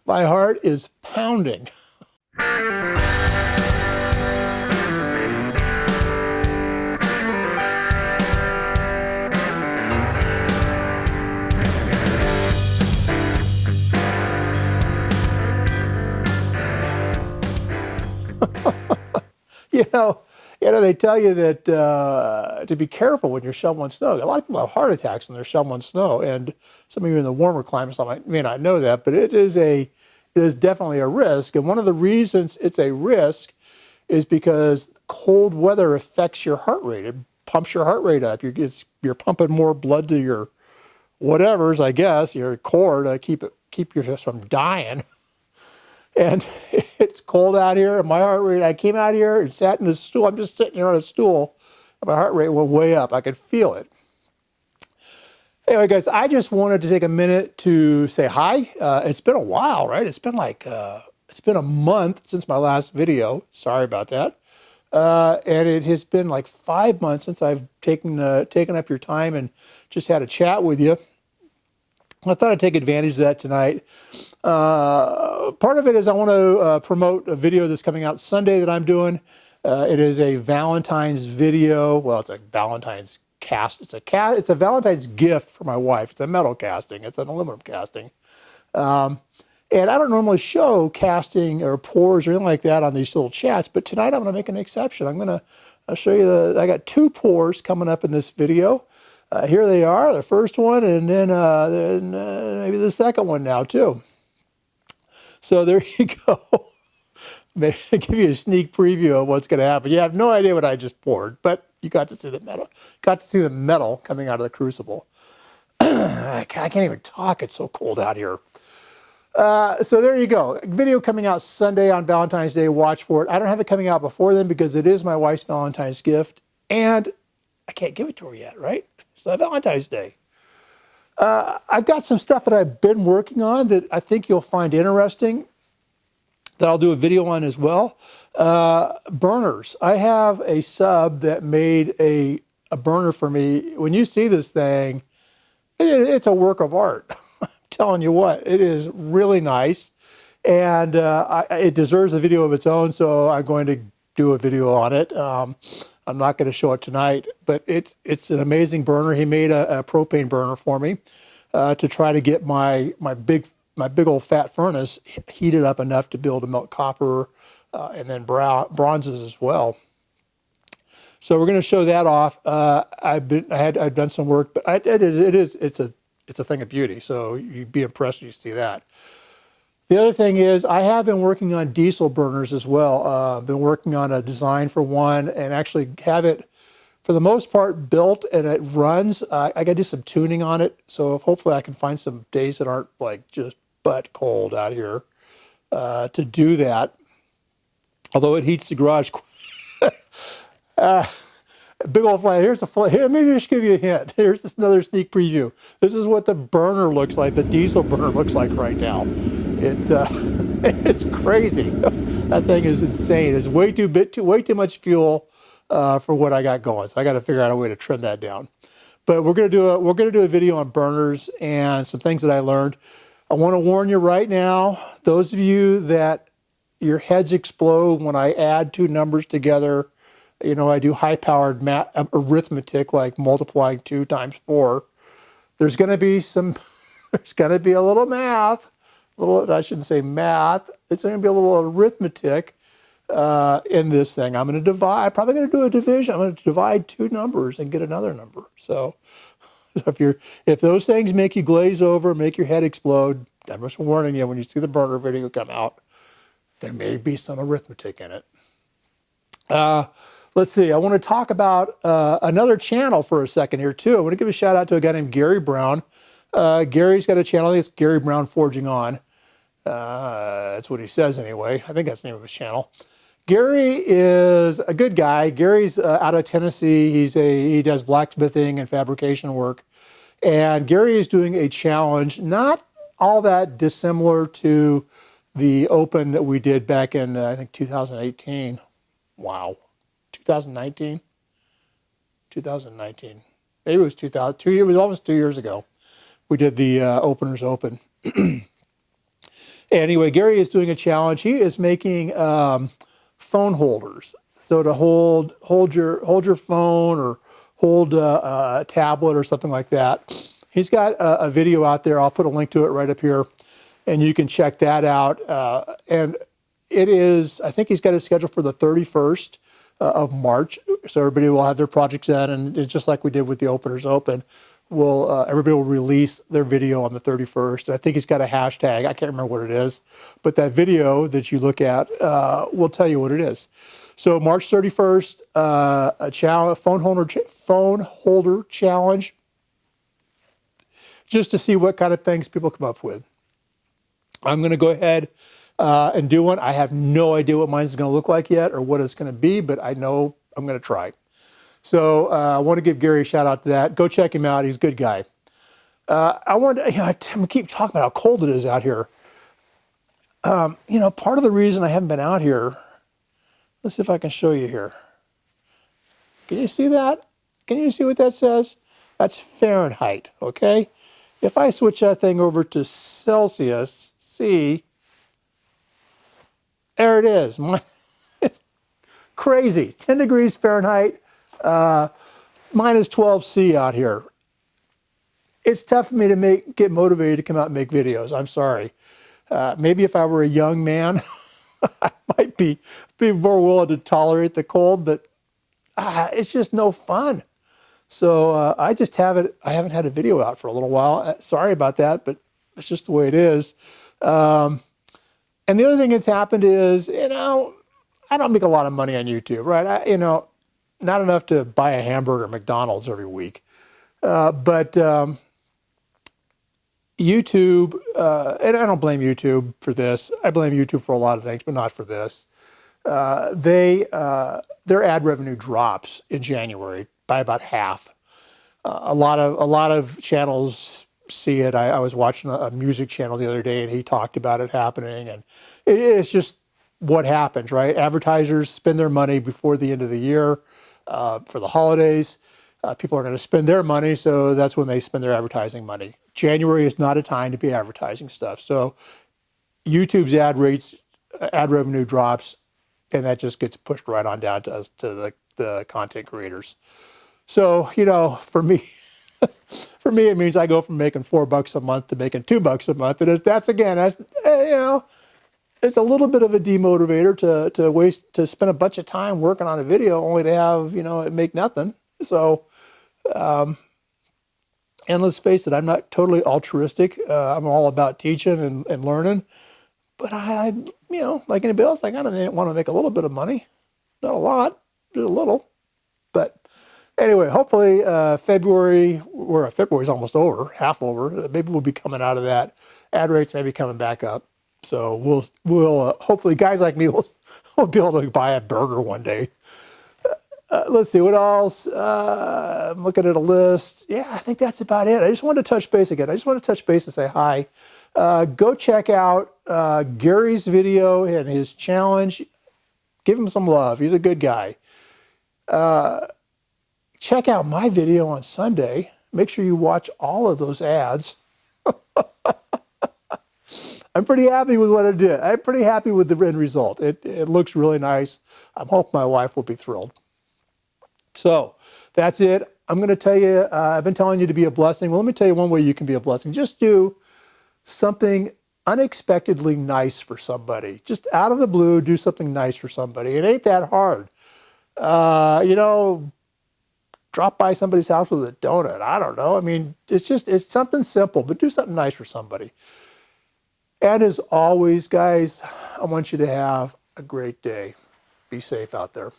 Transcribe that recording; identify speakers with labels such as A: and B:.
A: My heart is pounding. They tell you that to be careful when you're shoveling snow. A lot of people have heart attacks when they're shoveling snow, and some of you in the warmer climates may not know that, but it is definitely a risk. And one of the reasons it's a risk is because cold weather affects your heart rate. It pumps your heart rate up. You're pumping more blood to your whatever's, I guess, your core to keep you from dying. And it's cold out here, and my heart rate, I came out here and sat in the stool. I'm just sitting here on a stool, and my heart rate went way up. I could feel it. Anyway, guys, I just wanted to take a minute to say hi. It's been a while, right? It's been a month since my last video. Sorry about that. And it has been like 5 months since I've taken up your time and just had a chat with you. I thought I'd take advantage of that tonight. Part of it is I want to promote a video that's coming out Sunday that I'm doing. It is a Valentine's video. Well, it's a Valentine's cast. It's a Valentine's gift for my wife. It's a metal casting. It's an aluminum casting. And I don't normally show casting or pours or anything like that on these little chats, but tonight I'm going to make an exception. I'll show you I got 2 pours coming up in this video. Here they are, the first one, and then maybe the second one now too. So there you go. Maybe I'll give you a sneak preview of what's going to happen. You have no idea what I just poured, but you got to see the metal. Got to see the metal coming out of the crucible. I can't even talk. It's so cold out here. So there you go. Video coming out Sunday on Valentine's Day. Watch for it. I don't have it coming out before then because it is my wife's Valentine's gift, and I can't give it to her yet, right? So Valentine's Day. I've got some stuff that I've been working on that I think you'll find interesting that I'll do a video on as well. Burners. I have a sub that made a burner for me. When you see this thing, it's a work of art. I'm telling you what, it is really nice. And it deserves a video of its own, so I'm going to do a video on it. I'm not going to show it tonight, but it's an amazing burner. He made a propane burner for me to try to get my big old fat furnace heated up enough to be able to melt copper and then bronzes as well. So we're going to show that off. I've done some work, but it's a thing of beauty. So you'd be impressed when you see that. The other thing is I have been working on diesel burners as well. I've been working on a design for one and actually have it, for the most part, built and it runs. I got to do some tuning on it. So hopefully I can find some days that aren't like just butt cold out here to do that. Although it heats the garage. Big old fire. Here's a flame. Here, let me just give you a hint. Here's another sneak preview. This is what the burner looks like. The diesel burner looks like right now. It's it's crazy. That thing is insane. It's way too much fuel for what I got going. So I got to figure out a way to trim that down. But we're gonna do a video on burners and some things that I learned. I want to warn you right now. Those of you that your heads explode when I add 2 numbers together. You know, I do high-powered arithmetic, like multiplying 2 times 4. There's going to be a little math. I shouldn't say math. It's going to be a little arithmetic in this thing. I'm going to divide. I'm probably going to do a division. I'm going to divide 2 numbers and get another number. So if those things make you glaze over, make your head explode, I'm just warning you when you see the burner video come out, there may be some arithmetic in it. Let's see, I want to talk about another channel for a second here too. I want to give a shout out to a guy named Gary Brown. Gary's got a channel, I think it's Gary Brown Forging On. That's what he says anyway. I think that's the name of his channel. Gary is a good guy. Gary's out of Tennessee. He does blacksmithing and fabrication work. And Gary is doing a challenge, not all that dissimilar to the Open that we did back in, I think, 2018. Wow. 2019? 2019. Maybe it was 2000. It was almost 2 years ago. We did the Openers Open. Anyway, Gary is doing a challenge. He is making phone holders. So to hold your phone or hold a tablet or something like that. He's got a video out there. I'll put a link to it right up here, and you can check that out. And it is, I think he's got it scheduled for the 31st of March. So everybody will have their projects in, and it's just like we did with the Openers Open. Everybody will release their video on the 31st. I think he's got a hashtag. I can't remember what it is, but that video that you look at will tell you what it is. So March 31st, a challenge, phone holder challenge, just to see what kind of things people come up with. I'm going to go ahead and do one. I have no idea what mine is going to look like yet or what it's going to be, but I know I'm going to try. So I want to give Gary a shout out to that. Go check him out. He's a good guy. I want to, I keep talking about how cold it is out here. Part of the reason I haven't been out here, let's see if I can show you here. Can you see that? Can you see what that says? That's Fahrenheit, okay? If I switch that thing over to Celsius, see, there it is. It's crazy. 10 degrees Fahrenheit, minus 12 C out here. It's tough for me to get motivated to come out and make videos. I'm sorry. Maybe if I were a young man, I might be more willing to tolerate the cold, but it's just no fun. So I haven't had a video out for a little while. Sorry about that, but it's just the way it is. And the other thing that's happened is, I don't make a lot of money on YouTube, right? Not enough to buy a hamburger at McDonald's every week. But YouTube, and I don't blame YouTube for this. I blame YouTube for a lot of things, but not for this. Their ad revenue drops in January by about half. A lot of channels see it. I was watching a music channel the other day, and he talked about it happening, and it's just what happens, right? Advertisers spend their money before the end of the year for the holidays. People are going to spend their money, so that's when they spend their advertising money. January is not a time to be advertising stuff. So YouTube's ad revenue drops, and that just gets pushed right on down to us, to the content creators. So, for me, it means I go from making $4 a month to making $2 a month. And that's it's a little bit of a demotivator to spend a bunch of time working on a video only to have, it make nothing. So, and let's face it, I'm not totally altruistic. I'm all about teaching and learning. But I like anybody else, I kind of want to make a little bit of money. Not a lot, just a little. But anyway, hopefully February's almost over, half over. Maybe we'll be coming out of that. Ad rates may be coming back up. So we'll hopefully guys like me will be able to buy a burger one day. Let's see what else. I'm looking at a list. Yeah, I think that's about it. I just wanted to touch base again. I just want to touch base and say hi. Go check out Gary's video and his challenge. Give him some love. He's a good guy. Check out my video on Sunday. Make sure you watch all of those ads. I'm pretty happy with what I did. I'm pretty happy with the end result. It looks really nice. I hope my wife will be thrilled. So that's it. I'm going to tell you, I've been telling you to be a blessing. Well, let me tell you one way you can be a blessing. Just do something unexpectedly nice for somebody. Just out of the blue, do something nice for somebody. It ain't that hard. Drop by somebody's house with a donut. I don't know. I mean, it's something simple, but do something nice for somebody. And as always, guys, I want you to have a great day. Be safe out there.